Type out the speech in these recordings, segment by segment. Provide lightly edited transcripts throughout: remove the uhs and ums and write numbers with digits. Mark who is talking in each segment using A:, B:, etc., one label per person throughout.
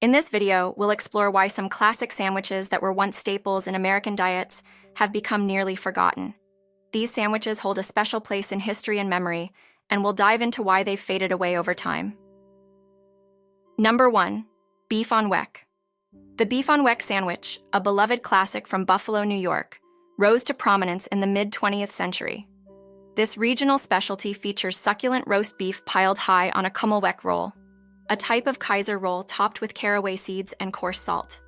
A: In this video, we'll explore why some classic sandwiches that were once staples in American diets have become nearly forgotten. These sandwiches hold a special place in history and memory, and we'll dive into why they've faded away over time. Number 1. Beef on Weck. The beef on Weck sandwich, a beloved classic from Buffalo, New York, rose to prominence in the mid-20th century. This regional specialty features succulent roast beef piled high on a Weck roll, a type of Kaiser roll topped with caraway seeds and coarse salt.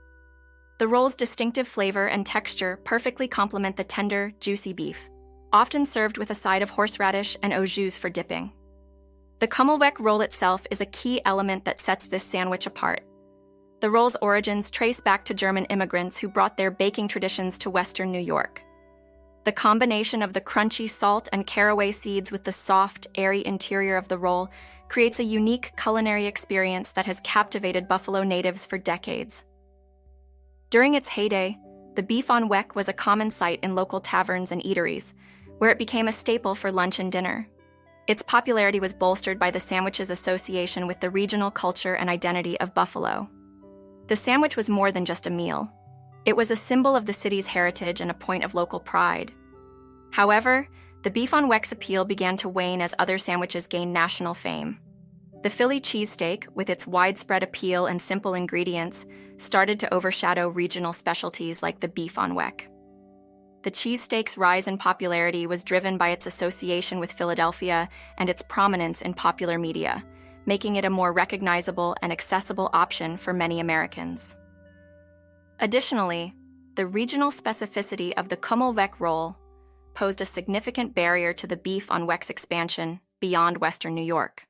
A: The roll's distinctive flavor and texture perfectly complement the tender, juicy beef, often served with a side of horseradish and au jus for dipping. The Weck roll itself is a key element that sets this sandwich apart. The roll's origins trace back to German immigrants who brought their baking traditions to Western New York. The combination of the crunchy salt and caraway seeds with the soft, airy interior of the roll creates a unique culinary experience that has captivated Buffalo natives for decades. During its heyday, the beef on Weck was a common sight in local taverns and eateries, where it became a staple for lunch and dinner. Its popularity was bolstered by the sandwich's association with the regional culture and identity of Buffalo. The sandwich was more than just a meal. It was a symbol of the city's heritage and a point of local pride. However, the beef on Weck's appeal began to wane as other sandwiches gained national fame. The Philly cheesesteak, with its widespread appeal and simple ingredients, started to overshadow regional specialties like the beef on Weck. The cheesesteak's rise in popularity was driven by its association with Philadelphia and its prominence in popular media, making it a more recognizable and accessible option for many Americans. Additionally, the regional specificity of the Weck roll posed a significant barrier to the beef on Weck's expansion beyond Western New York.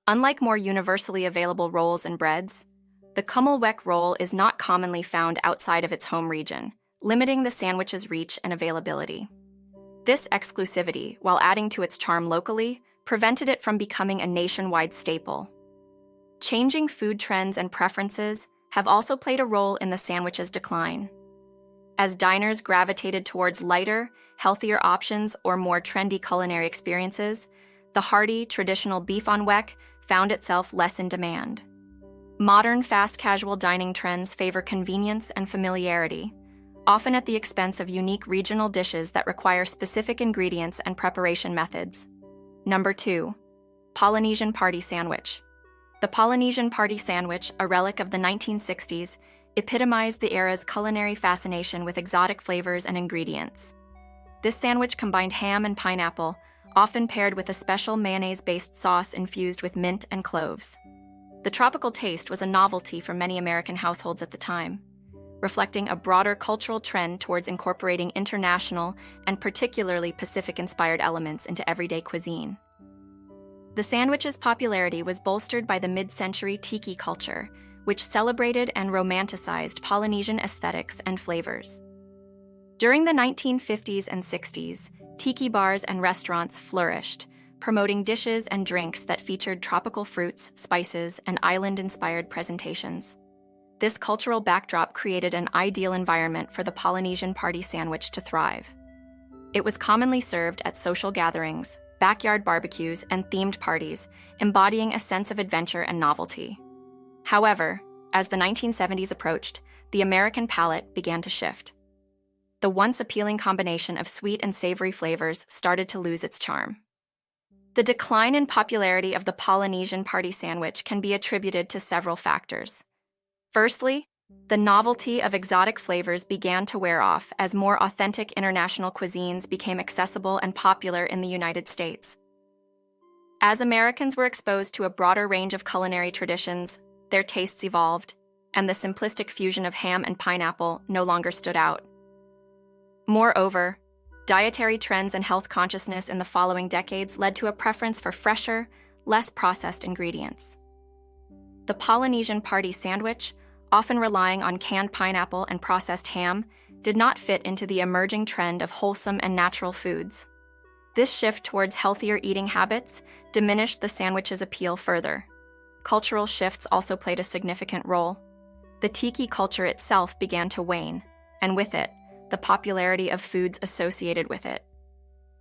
A: Unlike more universally available rolls and breads, the Weck roll is not commonly found outside of its home region, limiting the sandwich's reach and availability. This exclusivity, while adding to its charm locally, prevented it from becoming a nationwide staple. Changing food trends and preferences have also played a role in the sandwich's decline. As diners gravitated towards lighter, healthier options or more trendy culinary experiences, the hearty, traditional beef on Weck found itself less in demand. Modern fast casual dining trends favor convenience and familiarity, often at the expense of unique regional dishes that require specific ingredients and preparation methods. Number 2. Polynesian Party Sandwich. The Polynesian Party Sandwich, a relic of the 1960s, epitomized the era's culinary fascination with exotic flavors and ingredients. This sandwich combined ham and pineapple, often paired with a special mayonnaise-based sauce infused with mint and cloves. The tropical taste was a novelty for many American households at the time, reflecting a broader cultural trend towards incorporating international and particularly Pacific-inspired elements into everyday cuisine. The sandwich's popularity was bolstered by the mid-century tiki culture, which celebrated and romanticized Polynesian aesthetics and flavors. During the 1950s and 60s, tiki bars and restaurants flourished, promoting dishes and drinks that featured tropical fruits, spices, and island-inspired presentations. This cultural backdrop created an ideal environment for the Polynesian Party Sandwich to thrive. It was commonly served at social gatherings, backyard barbecues, and themed parties, embodying a sense of adventure and novelty. However, as the 1970s approached, the American palate began to shift. The once appealing combination of sweet and savory flavors started to lose its charm. The decline in popularity of the Polynesian Party Sandwich can be attributed to several factors. Firstly, the novelty of exotic flavors began to wear off as more authentic international cuisines became accessible and popular in the United States. As Americans were exposed to a broader range of culinary traditions, their tastes evolved, and the simplistic fusion of ham and pineapple no longer stood out. Moreover, dietary trends and health consciousness in the following decades led to a preference for fresher, less processed ingredients. The Polynesian Party Sandwich, often relying on canned pineapple and processed ham, did not fit into the emerging trend of wholesome and natural foods. This shift towards healthier eating habits diminished the sandwich's appeal further. Cultural shifts also played a significant role. The tiki culture itself began to wane, and with it, the popularity of foods associated with it.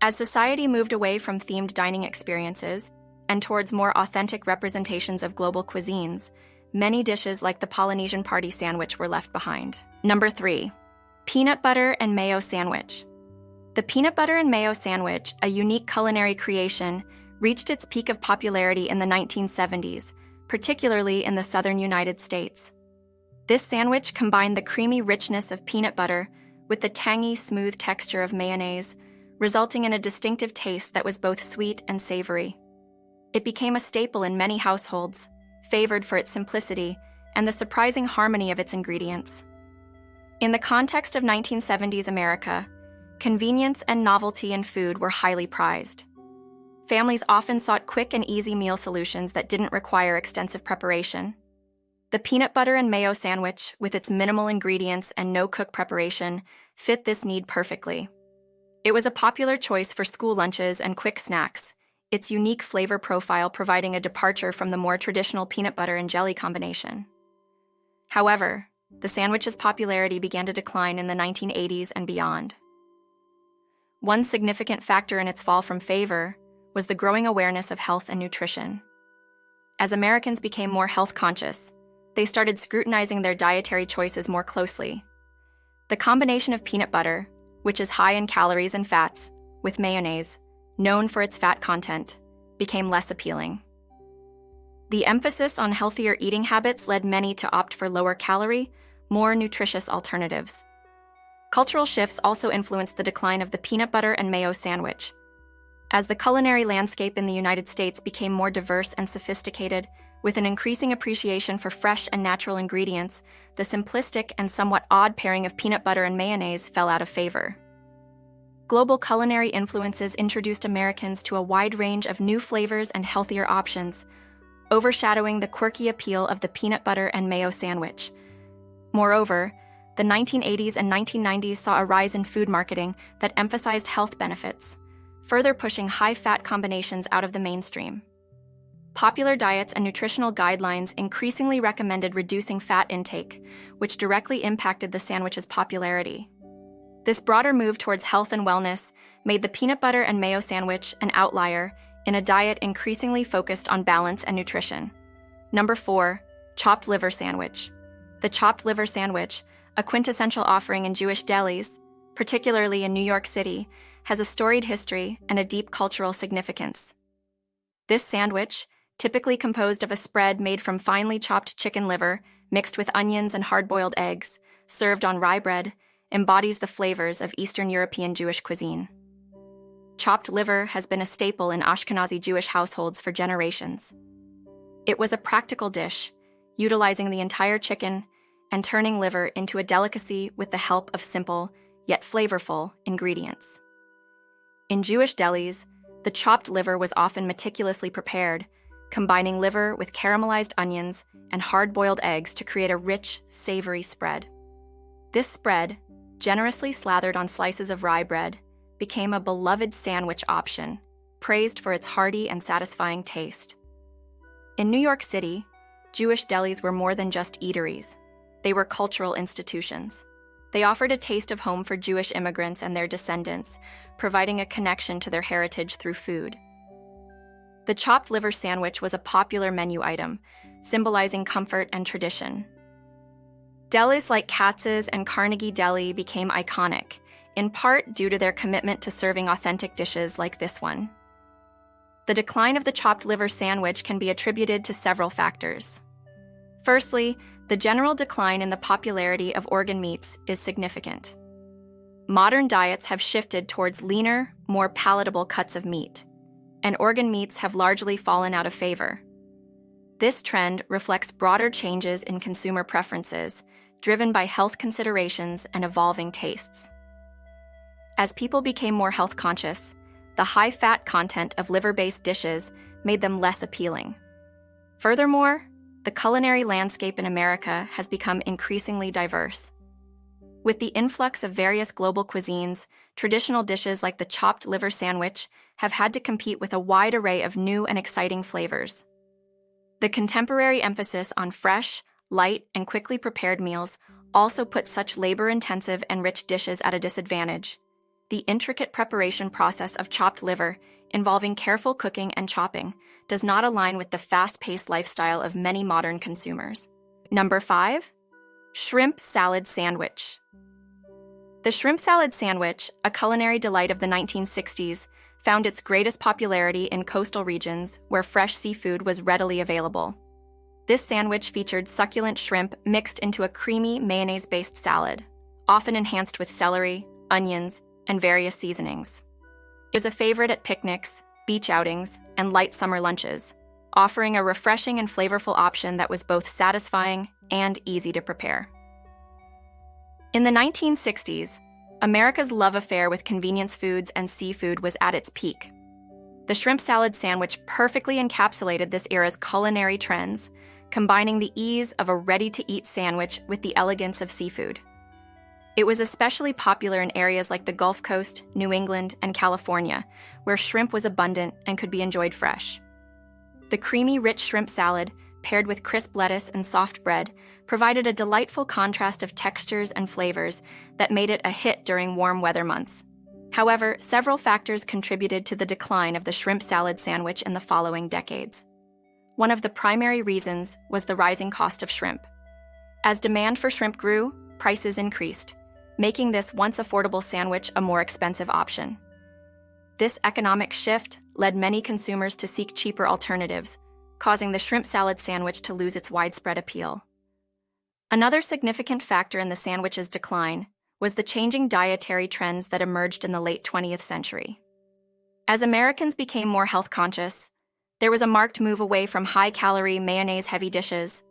A: As society moved away from themed dining experiences and towards more authentic representations of global cuisines, many dishes like the Polynesian Party Sandwich were left behind. Number 3. Peanut butter and mayo sandwich. The peanut butter and mayo sandwich, a unique culinary creation, reached its peak of popularity in the 1970s, particularly in the southern United States. This sandwich combined the creamy richness of peanut butter with the tangy, smooth texture of mayonnaise, resulting in a distinctive taste that was both sweet and savory. It became a staple in many households, favored for its simplicity and the surprising harmony of its ingredients. In the context of 1970s America, convenience and novelty in food were highly prized. Families often sought quick and easy meal solutions that didn't require extensive preparation. The peanut butter and mayo sandwich, with its minimal ingredients and no-cook preparation, fit this need perfectly. It was a popular choice for school lunches and quick snacks, its unique flavor profile providing a departure from the more traditional peanut butter and jelly combination. However, the sandwich's popularity began to decline in the 1980s and beyond. One significant factor in its fall from favor was the growing awareness of health and nutrition. As Americans became more health-conscious, they started scrutinizing their dietary choices more closely. The combination of peanut butter, which is high in calories and fats, with mayonnaise, known for its fat content, became less appealing. The emphasis on healthier eating habits led many to opt for lower-calorie, more nutritious alternatives. Cultural shifts also influenced the decline of the peanut butter and mayo sandwich. As the culinary landscape in the United States became more diverse and sophisticated, with an increasing appreciation for fresh and natural ingredients, the simplistic and somewhat odd pairing of peanut butter and mayonnaise fell out of favor. Global culinary influences introduced Americans to a wide range of new flavors and healthier options, overshadowing the quirky appeal of the peanut butter and mayo sandwich. Moreover, the 1980s and 1990s saw a rise in food marketing that emphasized health benefits, further pushing high-fat combinations out of the mainstream. Popular diets and nutritional guidelines increasingly recommended reducing fat intake, which directly impacted the sandwich's popularity. This broader move towards health and wellness made the peanut butter and mayo sandwich an outlier in a diet increasingly focused on balance and nutrition. Number 4, chopped liver sandwich. The chopped liver sandwich, a quintessential offering in Jewish delis, particularly in New York City, has a storied history and a deep cultural significance. This sandwich, typically composed of a spread made from finely chopped chicken liver mixed with onions and hard-boiled eggs, served on rye bread, embodies the flavors of Eastern European Jewish cuisine. Chopped liver has been a staple in Ashkenazi Jewish households for generations. It was a practical dish, utilizing the entire chicken and turning liver into a delicacy with the help of simple, yet flavorful, ingredients. In Jewish delis, the chopped liver was often meticulously prepared, combining liver with caramelized onions and hard-boiled eggs to create a rich, savory spread. This spread, generously slathered on slices of rye bread, became a beloved sandwich option, praised for its hearty and satisfying taste. In New York City, Jewish delis were more than just eateries. They were cultural institutions. They offered a taste of home for Jewish immigrants and their descendants, providing a connection to their heritage through food. The chopped liver sandwich was a popular menu item, symbolizing comfort and tradition. Delis like Katz's and Carnegie Deli became iconic, in part due to their commitment to serving authentic dishes like this one. The decline of the chopped liver sandwich can be attributed to several factors. Firstly, the general decline in the popularity of organ meats is significant. Modern diets have shifted towards leaner, more palatable cuts of meat, and organ meats have largely fallen out of favor. This trend reflects broader changes in consumer preferences, driven by health considerations and evolving tastes. As people became more health-conscious, the high-fat content of liver-based dishes made them less appealing. Furthermore, the culinary landscape in America has become increasingly diverse. With the influx of various global cuisines, traditional dishes like the chopped liver sandwich have had to compete with a wide array of new and exciting flavors. The contemporary emphasis on fresh, light, and quickly prepared meals also put such labor-intensive and rich dishes at a disadvantage. The intricate preparation process of chopped liver involving careful cooking and chopping, does not align with the fast-paced lifestyle of many modern consumers. Number 5. Shrimp salad sandwich. The shrimp salad sandwich, a culinary delight of the 1960s, found its greatest popularity in coastal regions where fresh seafood was readily available. This sandwich featured succulent shrimp mixed into a creamy mayonnaise-based salad, often enhanced with celery, onions, and various seasonings. It was a favorite at picnics, beach outings, and light summer lunches, offering a refreshing and flavorful option that was both satisfying and easy to prepare. In the 1960s, America's love affair with convenience foods and seafood was at its peak. The shrimp salad sandwich perfectly encapsulated this era's culinary trends, combining the ease of a ready-to-eat sandwich with the elegance of seafood. It was especially popular in areas like the Gulf Coast, New England, and California, where shrimp was abundant and could be enjoyed fresh. The creamy, rich shrimp salad, paired with crisp lettuce and soft bread, provided a delightful contrast of textures and flavors that made it a hit during warm weather months. However, several factors contributed to the decline of the shrimp salad sandwich in the following decades. One of the primary reasons was the rising cost of shrimp. As demand for shrimp grew, prices increased, making this once affordable sandwich a more expensive option. This economic shift led many consumers to seek cheaper alternatives, causing the shrimp salad sandwich to lose its widespread appeal. Another significant factor in the sandwich's decline was the changing dietary trends that emerged in the late 20th century. As Americans became more health-conscious, there was a marked move away from high-calorie, mayonnaise-heavy dishes.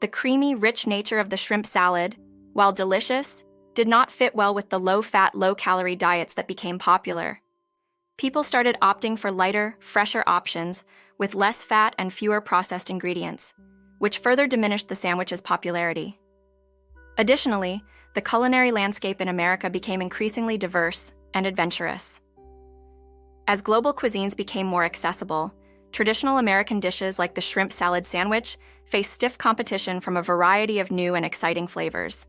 A: The creamy, rich nature of the shrimp salad, while delicious, did not fit well with the low-fat, low-calorie diets that became popular. People started opting for lighter, fresher options with less fat and fewer processed ingredients, which further diminished the sandwich's popularity. Additionally, the culinary landscape in America became increasingly diverse and adventurous. As global cuisines became more accessible, traditional American dishes like the shrimp salad sandwich faced stiff competition from a variety of new and exciting flavors.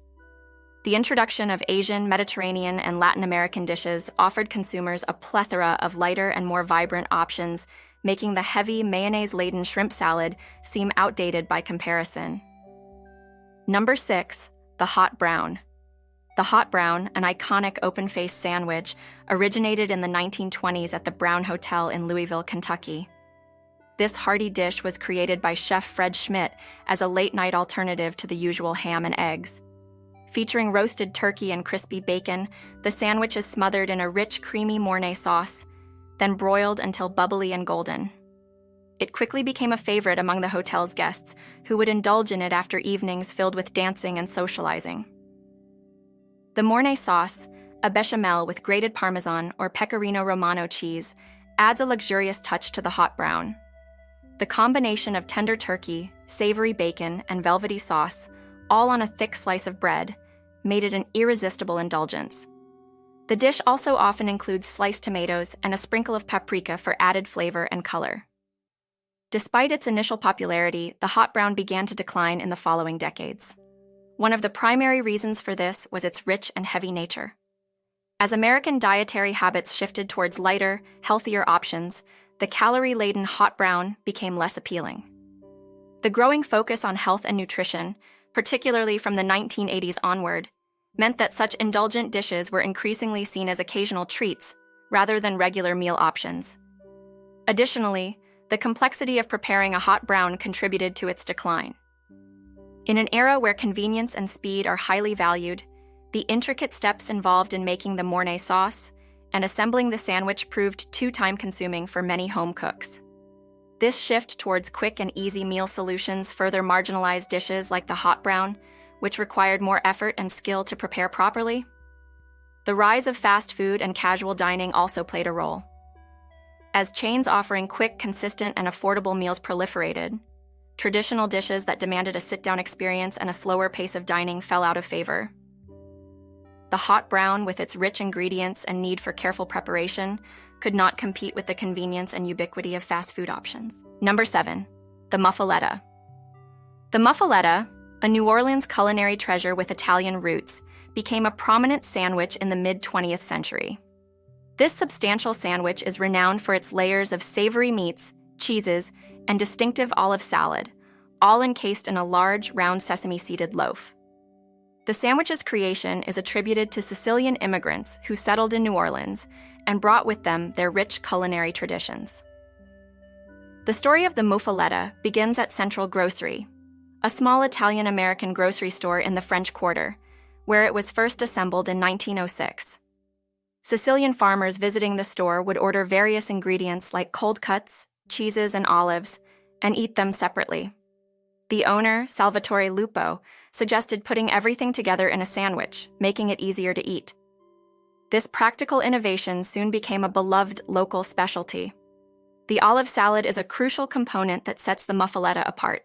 A: The introduction of Asian, Mediterranean, and Latin American dishes offered consumers a plethora of lighter and more vibrant options, making the heavy, mayonnaise-laden shrimp salad seem outdated by comparison. Number 6. The hot brown. The hot brown, an iconic open-faced sandwich, originated in the 1920s at the Brown Hotel in Louisville, Kentucky. This hearty dish was created by Chef Fred Schmidt as a late-night alternative to the usual ham and eggs. Featuring roasted turkey and crispy bacon, the sandwich is smothered in a rich, creamy Mornay sauce, then broiled until bubbly and golden. It quickly became a favorite among the hotel's guests, who would indulge in it after evenings filled with dancing and socializing. The Mornay sauce, a bechamel with grated Parmesan or Pecorino Romano cheese, adds a luxurious touch to the hot brown. The combination of tender turkey, savory bacon, and velvety sauce, all on a thick slice of bread, made it an irresistible indulgence. The dish also often includes sliced tomatoes and a sprinkle of paprika for added flavor and color. Despite its initial popularity, the hot brown began to decline in the following decades. One of the primary reasons for this was its rich and heavy nature. As American dietary habits shifted towards lighter, healthier options, the calorie-laden hot brown became less appealing. The growing focus on health and nutrition, particularly from the 1980s onward, meant that such indulgent dishes were increasingly seen as occasional treats rather than regular meal options. Additionally, the complexity of preparing a hot brown contributed to its decline. In an era where convenience and speed are highly valued, the intricate steps involved in making the Mornay sauce and assembling the sandwich proved too time-consuming for many home cooks. This shift towards quick and easy meal solutions further marginalized dishes like the hot brown, which required more effort and skill to prepare properly. The rise of fast food and casual dining also played a role. As chains offering quick, consistent, and affordable meals proliferated, traditional dishes that demanded a sit-down experience and a slower pace of dining fell out of favor. The hot brown, with its rich ingredients and need for careful preparation, could not compete with the convenience and ubiquity of fast food options. Number 7. The Muffaletta. The Muffaletta, a New Orleans culinary treasure with Italian roots, became a prominent sandwich in the mid-20th century. This substantial sandwich is renowned for its layers of savory meats, cheeses, and distinctive olive salad, all encased in a large, round sesame-seeded loaf. The sandwich's creation is attributed to Sicilian immigrants who settled in New Orleans and brought with them their rich culinary traditions. The story of the Muffaletta begins at Central Grocery, a small Italian-American grocery store in the French Quarter, where it was first assembled in 1906. Sicilian farmers visiting the store would order various ingredients like cold cuts, cheeses, and olives, and eat them separately. The owner, Salvatore Lupo, suggested putting everything together in a sandwich, making it easier to eat. This practical innovation soon became a beloved local specialty. The olive salad is a crucial component that sets the Muffaletta apart.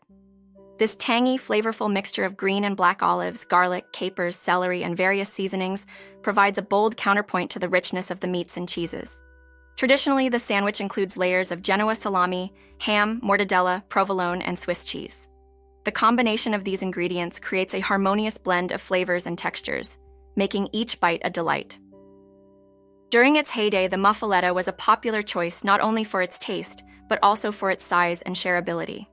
A: This tangy, flavorful mixture of green and black olives, garlic, capers, celery, and various seasonings provides a bold counterpoint to the richness of the meats and cheeses. Traditionally, the sandwich includes layers of Genoa salami, ham, mortadella, provolone, and Swiss cheese. The combination of these ingredients creates a harmonious blend of flavors and textures, making each bite a delight. During its heyday, the Muffaletta was a popular choice not only for its taste, but also for its size and shareability.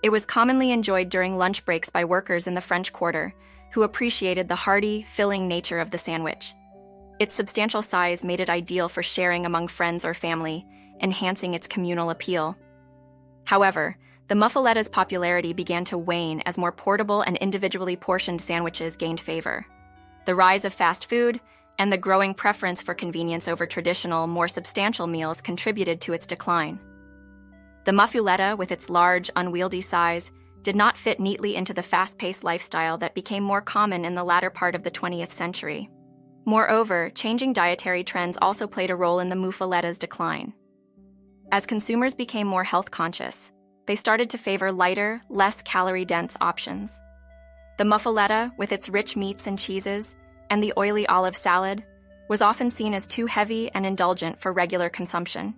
A: It was commonly enjoyed during lunch breaks by workers in the French Quarter, who appreciated the hearty, filling nature of the sandwich. Its substantial size made it ideal for sharing among friends or family, enhancing its communal appeal. However, the Muffaletta's popularity began to wane as more portable and individually portioned sandwiches gained favor. The rise of fast food and the growing preference for convenience over traditional, more substantial meals contributed to its decline. The Muffaletta, with its large, unwieldy size, did not fit neatly into the fast-paced lifestyle that became more common in the latter part of the 20th century. Moreover, changing dietary trends also played a role in the Muffaletta's decline. As consumers became more health-conscious, they started to favor lighter, less calorie-dense options. The Muffaletta, with its rich meats and cheeses, and the oily olive salad, was often seen as too heavy and indulgent for regular consumption.